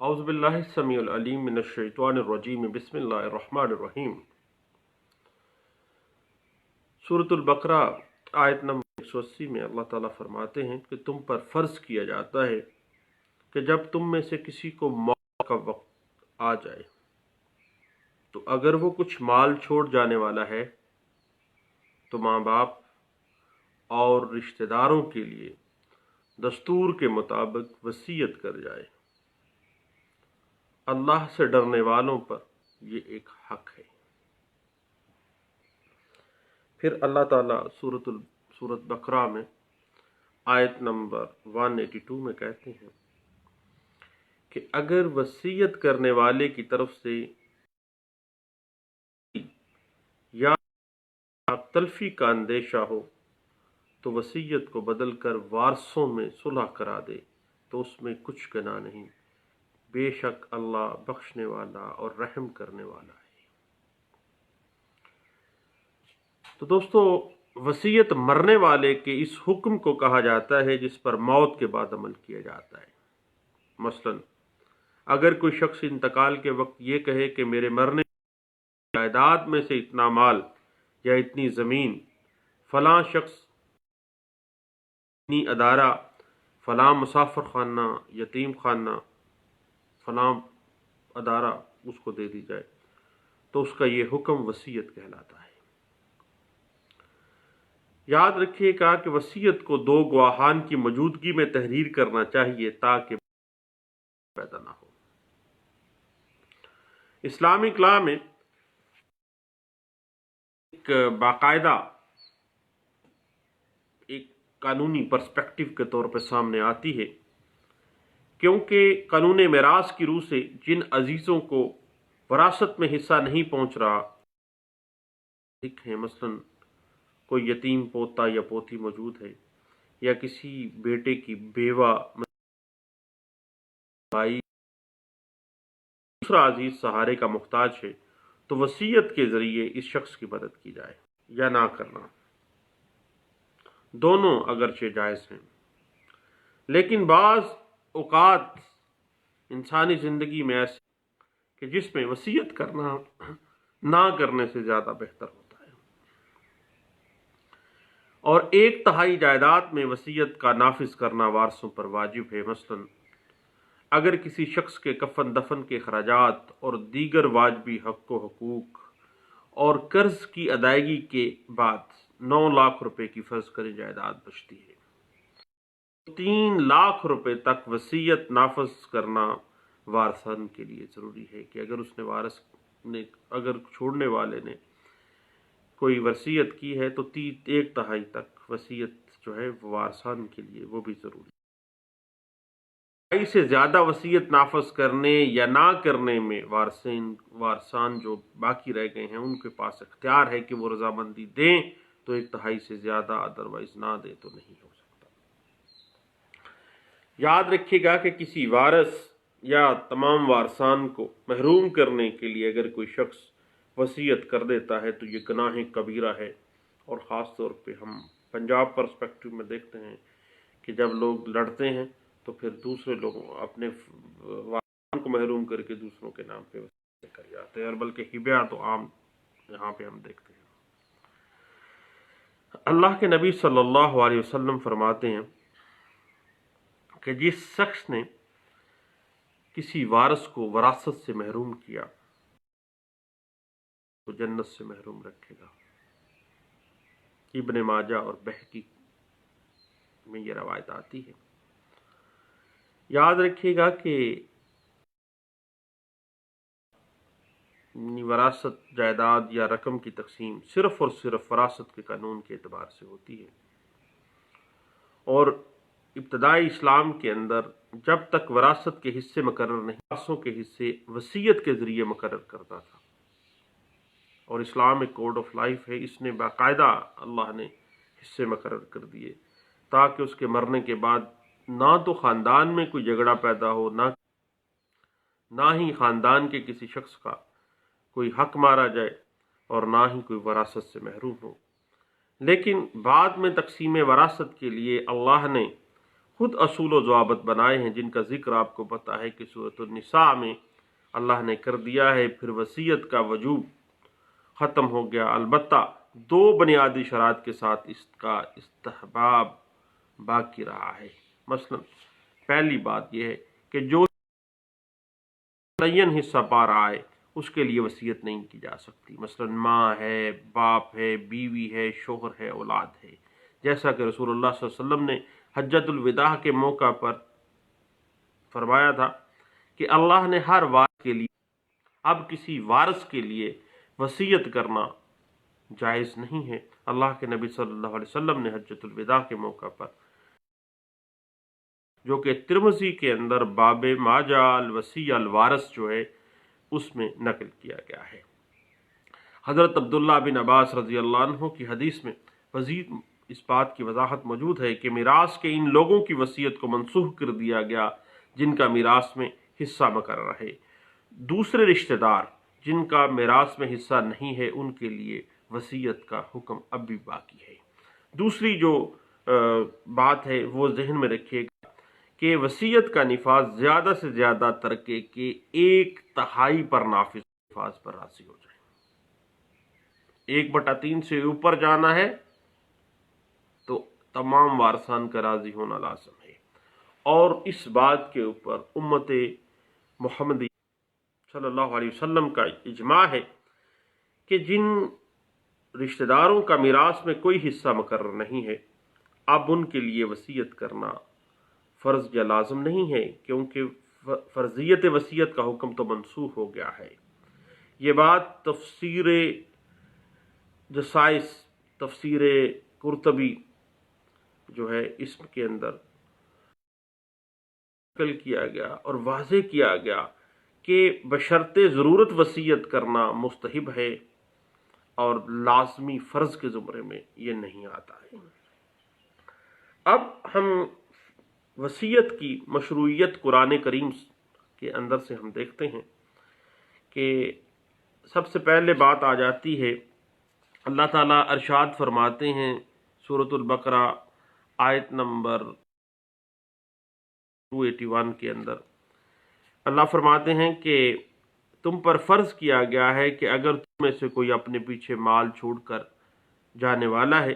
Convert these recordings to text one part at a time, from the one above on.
اعوذ باللہ السمیع العلیم من الشیطان الرجیم بسم اللہ الرحمن الرحیم۔ سورۃ البقرہ آیت نمبر 180 میں اللہ تعالیٰ فرماتے ہیں کہ تم پر فرض کیا جاتا ہے کہ جب تم میں سے کسی کو موت کا وقت آ جائے تو اگر وہ کچھ مال چھوڑ جانے والا ہے تو ماں باپ اور رشتہ داروں کے لیے دستور کے مطابق وصیت کر جائے۔ اللہ سے ڈرنے والوں پر یہ ایک حق ہے۔ پھر اللہ تعالیٰ سورۃ بقرہ میں آیت نمبر 182 میں کہتے ہیں کہ اگر وصیت کرنے والے کی طرف سے یا تلفی کا اندیشہ ہو تو وصیت کو بدل کر وارثوں میں صلح کرا دے تو اس میں کچھ گناہ نہیں، بے شک اللہ بخشنے والا اور رحم کرنے والا ہے۔ تو دوستو، وصیت مرنے والے کے اس حکم کو کہا جاتا ہے جس پر موت کے بعد عمل کیا جاتا ہے۔ مثلا اگر کوئی شخص انتقال کے وقت یہ کہے کہ میرے مرنے کی جائیداد میں سے اتنا مال یا اتنی زمین فلاں شخص، اتنی ادارہ، فلاں مسافر خانہ، یتیم خانہ، فلاں ادارہ اس کو دے دی جائے تو اس کا یہ حکم وصیت کہلاتا ہے۔ یاد رکھیے گا کہ وصیت کو دو گواہان کی موجودگی میں تحریر کرنا چاہیے تاکہ پیدا نہ ہو۔ اسلامک لا میں ایک باقاعدہ ایک قانونی پرسپیکٹو کے طور پہ سامنے آتی ہے، کیونکہ قانون میراث کی روح سے جن عزیزوں کو وراثت میں حصہ نہیں پہنچ رہا ہے، مثلا کوئی یتیم پوتا یا پوتی موجود ہے، یا کسی بیٹے کی بیوہ بھائی دوسرا عزیز سہارے کا محتاج ہے، تو وصیت کے ذریعے اس شخص کی مدد کی جائے یا نہ کرنا، دونوں اگرچہ جائز ہیں۔ لیکن بعض اوقات انسانی زندگی میں ایسے کہ جس میں وصیت کرنا نہ کرنے سے زیادہ بہتر ہوتا ہے، اور 1/3 جائیداد میں وصیت کا نافذ کرنا وارثوں پر واجب ہے۔ مثلا اگر کسی شخص کے کفن دفن کے اخراجات اور دیگر واجبی حق و حقوق اور قرض کی ادائیگی کے بعد 9 لاکھ روپے کی فرض کریں جائیداد بچتی ہے، 3 لاکھ روپے تک وصیت نافذ کرنا وارثان کے لیے ضروری ہے کہ اگر اس نے اگر چھوڑنے والے نے کوئی وصیت کی ہے تو 1/3 تک وصیت جو ہے وارثان کے لیے وہ بھی ضروری ہے۔ سے زیادہ وصیت نافذ کرنے یا نہ کرنے میں وارثان جو باقی رہ گئے ہیں ان کے پاس اختیار ہے کہ وہ رضامندی دیں تو 1/3 سے زیادہ، ادروائز نہ دیں تو نہیں ہو سکتا۔ یاد رکھیے گا کہ کسی وارث یا تمام وارثان کو محروم کرنے کے لیے اگر کوئی شخص وصیت کر دیتا ہے تو یہ گناہ کبیرہ ہے، اور خاص طور پہ ہم پنجاب پرسپیکٹو میں دیکھتے ہیں کہ جب لوگ لڑتے ہیں تو پھر دوسرے لوگوں اپنے وارثان کو محروم کر کے دوسروں کے نام پہ وصیت کر جاتے ہیں، اور بلکہ ہبہ تو عام یہاں پہ ہم دیکھتے ہیں۔ اللہ کے نبی صلی اللہ علیہ وسلم فرماتے ہیں کہ جس شخص نے کسی وارث کو وراثت سے محروم کیا تو جنت سے محروم رکھے گا۔ ابن ماجہ اور بہقی میں یہ روایت آتی ہے۔ یاد رکھیے گا کہ وراثت، جائیداد یا رقم کی تقسیم صرف اور صرف وراثت کے قانون کے اعتبار سے ہوتی ہے، اور ابتدائی اسلام کے اندر جب تک وراثت کے حصے مقرر نہیں، وارثوں کے حصے وصیت کے ذریعے مقرر کرتا تھا، اور اسلام ایک کوڈ آف لائف ہے، اس نے باقاعدہ اللہ نے حصے مقرر کر دیے تاکہ اس کے مرنے کے بعد نہ تو خاندان میں کوئی جھگڑا پیدا ہو، نہ ہی خاندان کے کسی شخص کا کوئی حق مارا جائے، اور نہ ہی کوئی وراثت سے محروم ہو۔ لیکن بعد میں تقسیم وراثت کے لیے اللہ نے خود اصول و ضوابط بنائے ہیں جن کا ذکر آپ کو پتہ ہے کہ سورۃ النساء میں اللہ نے کر دیا ہے۔ پھر وصیت کا وجوب ختم ہو گیا، البتہ دو بنیادی شرائط کے ساتھ اس کا استحباب باقی رہا ہے۔ مثلا پہلی بات یہ ہے کہ جو معین حصہ پا رہا ہے اس کے لیے وصیت نہیں کی جا سکتی، مثلا ماں ہے، باپ ہے، بیوی ہے، شوہر ہے، اولاد ہے، جیسا کہ رسول اللہ صلی اللہ علیہ وسلم نے حجۃ الوداع کے موقع پر فرمایا تھا کہ اللہ نے ہر وارث کے لیے، اب کسی وارث کے لیے وصیت کرنا جائز نہیں ہے۔ اللہ کے نبی صلی اللہ علیہ وسلم نے حجۃ الوداع کے موقع پر، جو کہ ترمذی کے اندر باب ما جاء الوصی الوارث جو ہے اس میں نقل کیا گیا ہے۔ حضرت عبداللہ بن عباس رضی اللہ عنہ کی حدیث میں مزید اس بات کی وضاحت موجود ہے کہ میراث کے ان لوگوں کی وصیت کو منسوخ کر دیا گیا جن کا میراث میں حصہ مقرر ہے۔ دوسرے رشتہ دار جن کا میراث میں حصہ نہیں ہے ان کے لیے وصیت کا حکم اب بھی باقی ہے۔ دوسری جو بات ہے وہ ذہن میں رکھیے گا کہ وصیت کا نفاذ زیادہ سے زیادہ ترکے کے 1/3 پر نفاذ پر راضی ہو جائے۔ 1/3 سے اوپر جانا ہے تو تمام وارثان کا راضی ہونا لازم ہے، اور اس بات کے اوپر امت محمدی صلی اللہ علیہ وسلم کا اجماع ہے کہ جن رشتہ داروں کا میراث میں کوئی حصہ مقرر نہیں ہے اب ان کے لیے وصیت کرنا فرض یا لازم نہیں ہے، کیونکہ فرضیت وصیت کا حکم تو منسوخ ہو گیا ہے۔ یہ بات تفسیر جسائس، تفسیر قرطبی جو ہے اس کے اندر نقل کیا گیا اور واضح کیا گیا کہ بشرط ضرورت وصیت کرنا مستحب ہے اور لازمی فرض کے زمرے میں یہ نہیں آتا ہے۔ اب ہم وصیت کی مشروعیت قرآن کریم کے اندر سے ہم دیکھتے ہیں کہ سب سے پہلے بات آ جاتی ہے، اللہ تعالیٰ ارشاد فرماتے ہیں سورۃ البقرہ آیت نمبر 281 کے اندر، اللہ فرماتے ہیں کہ تم پر فرض کیا گیا ہے کہ اگر تم میں سے کوئی اپنے پیچھے مال چھوڑ کر جانے والا ہے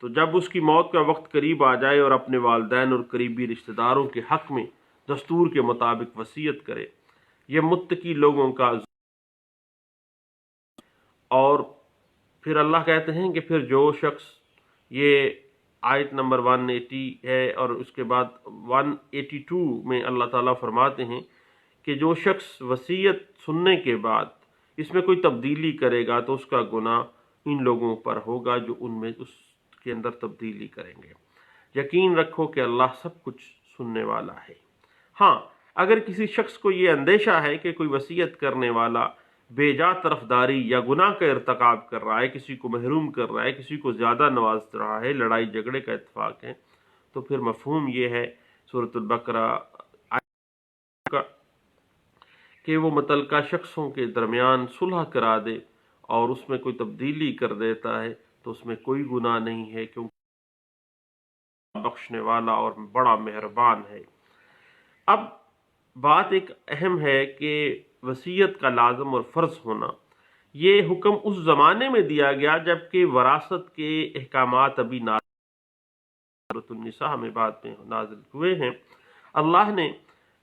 تو جب اس کی موت کا وقت قریب آ جائے اور اپنے والدین اور قریبی رشتہ داروں کے حق میں دستور کے مطابق وصیت کرے۔ یہ متقی لوگوں کا، اور پھر اللہ کہتے ہیں کہ پھر جو شخص، یہ آیت نمبر 180 ہے اور اس کے بعد 182 میں اللہ تعالیٰ فرماتے ہیں کہ جو شخص وصیت سننے کے بعد اس میں کوئی تبدیلی کرے گا تو اس کا گناہ ان لوگوں پر ہوگا جو ان میں اس کے اندر تبدیلی کریں گے۔ یقین رکھو کہ اللہ سب کچھ سننے والا ہے۔ ہاں، اگر کسی شخص کو یہ اندیشہ ہے کہ کوئی وصیت کرنے والا بے جا طرفداری یا گناہ کا ارتکاب کر رہا ہے، کسی کو محروم کر رہا ہے، کسی کو زیادہ نواز رہا ہے، لڑائی جھگڑے کا اتفاق ہے، تو پھر مفہوم یہ ہے سورۃ البقرہ کا کہ وہ متعلقہ شخصوں کے درمیان صلح کرا دے اور اس میں کوئی تبدیلی کر دیتا ہے تو اس میں کوئی گناہ نہیں ہے، کیونکہ بخشنے والا اور بڑا مہربان ہے۔ اب بات ایک اہم ہے کہ وصیت کا لازم اور فرض ہونا، یہ حکم اس زمانے میں دیا گیا جبکہ وراثت کے احکامات ابھی سورۃ النساء میں بعد میں نازل ہوئے ہیں۔ اللہ نے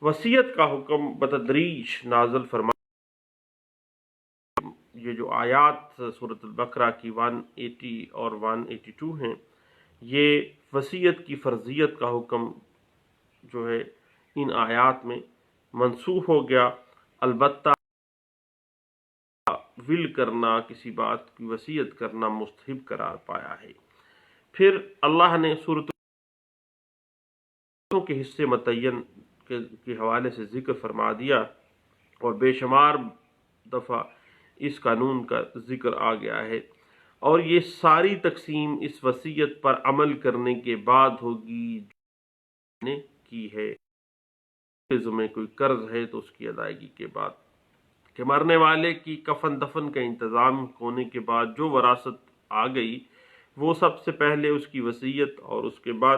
وصیت کا حکم بتدریج نازل فرمایا۔ یہ جو آیات سورۃ البقرہ کی 180 اور 182 ہیں، یہ وصیت کی فرضیت کا حکم جو ہے ان آیات میں منسوخ ہو گیا، البتہ ول کرنا، کسی بات کی وصیت کرنا مستحب قرار پایا ہے۔ پھر اللہ نے سورۃ کے حصے متعین کے حوالے سے ذکر فرما دیا اور بے شمار دفعہ اس قانون کا ذکر آ گیا ہے، اور یہ ساری تقسیم اس وصیت پر عمل کرنے کے بعد ہوگی جو نے کی ہے۔ میں کوئی قرض ہے تو اس کی ادائیگی کے بعد، کہ مرنے والے کی کفن دفن کا انتظام ہونے کے بعد جو وراثت آ گئی وہ سب سے پہلے اس کی وصیت اور اس کے بعد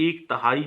1/3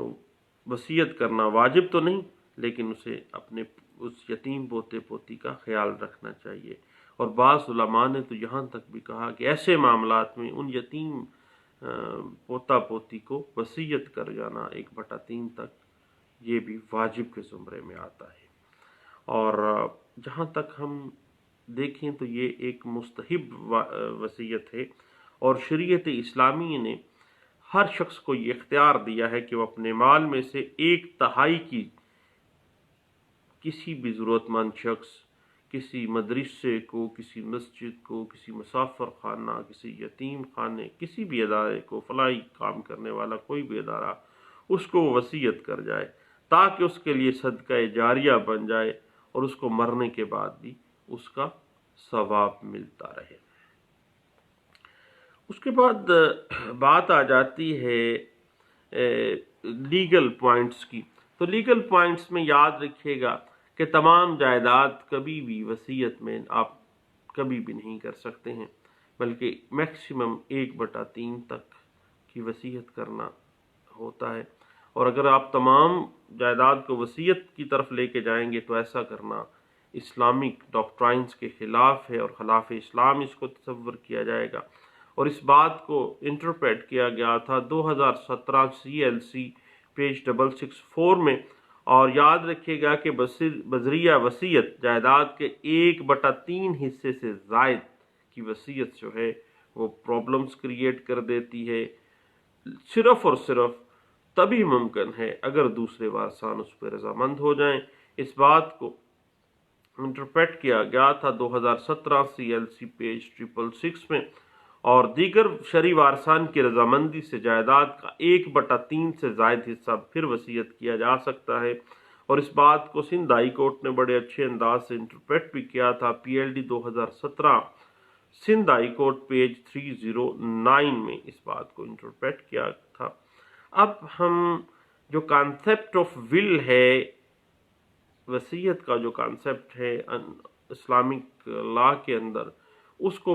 تو وصیت کرنا واجب تو نہیں، لیکن اسے اپنے اس یتیم پوتے پوتی کا خیال رکھنا چاہیے۔ اور بعض علماء نے تو یہاں تک بھی کہا کہ ایسے معاملات میں ان یتیم پوتا پوتی کو وصیت کر جانا 1/3 تک، یہ بھی واجب کے زمرے میں آتا ہے۔ اور جہاں تک ہم دیکھیں تو یہ ایک مستحب وصیت ہے، اور شریعت اسلامی نے ہر شخص کو یہ اختیار دیا ہے کہ وہ اپنے مال میں سے 1/3 کی کسی بھی ضرورت مند شخص، کسی مدرسے کو، کسی مسجد کو، کسی مسافر خانہ، کسی یتیم خانے، کسی بھی ادارے کو، فلاحی کام کرنے والا کوئی بھی ادارہ، اس کو وصیت کر جائے تاکہ اس کے لیے صدقہ جاریہ بن جائے اور اس کو مرنے کے بعد بھی اس کا ثواب ملتا رہے۔ اس کے بعد بات آ جاتی ہے لیگل پوائنٹس کی۔ تو لیگل پوائنٹس میں یاد رکھیے گا کہ تمام جائیداد کبھی بھی وصیت میں آپ کبھی بھی نہیں کر سکتے ہیں، بلکہ میکسیمم 1/3 تک کی وصیت کرنا ہوتا ہے۔ اور اگر آپ تمام جائیداد کو وصیت کی طرف لے کے جائیں گے تو ایسا کرنا اسلامک ڈاکٹرائنز کے خلاف ہے، اور خلاف اسلام اس کو تصور کیا جائے گا۔ اور اس بات کو انٹرپریٹ کیا گیا تھا 2017 CLC پیج 664 میں۔ اور یاد رکھیے گا کہ بذریعہ وصیت جائیداد کے 1/3 حصے سے زائد کی وصیت جو ہے وہ پرابلمز کریٹ کر دیتی ہے، صرف اور صرف تبھی ممکن ہے اگر دوسرے وارثان اس پہ رضامند ہو جائیں۔ اس بات کو انٹرپریٹ کیا گیا تھا 2017 CLC پیج 666 میں۔ اور دیگر شرعی وارثان کی رضامندی سے جائیداد کا 1/3 سے زائد حصہ پھر وصیت کیا جا سکتا ہے۔ اور اس بات کو سندھ ہائی کورٹ نے بڑے اچھے انداز سے انٹرپریٹ بھی کیا تھا، PLD 2017 Sindh high court page 309 میں اس بات کو انٹرپریٹ کیا تھا۔ اب ہم جو کانسیپٹ آف ول ہے، وصیت کا جو کانسیپٹ ہے اسلامک لا کے اندر، اس کو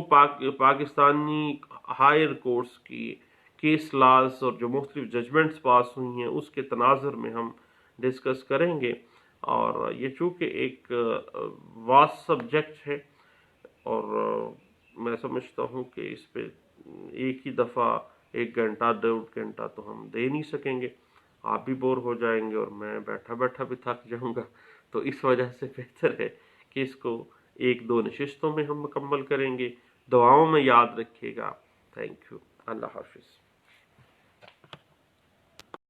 پاکستانی ہائر کورٹس کی کیس لاز اور جو مختلف ججمنٹس پاس ہوئی ہیں اس کے تناظر میں ہم ڈسکس کریں گے۔ اور یہ چونکہ ایک واسٹ سبجیکٹ ہے، اور میں سمجھتا ہوں کہ اس پہ ایک ہی دفعہ 1 گھنٹہ 1.5 گھنٹہ تو ہم دے نہیں سکیں گے، آپ بھی بور ہو جائیں گے اور میں بیٹھا بیٹھا بھی تھک جاؤں گا۔ تو اس وجہ سے بہتر ہے کہ اس کو 1-2 نشستوں میں ہم مکمل کریں گے۔ دعاؤں میں یاد رکھیے گا۔ Thank you. اللہ حافظ۔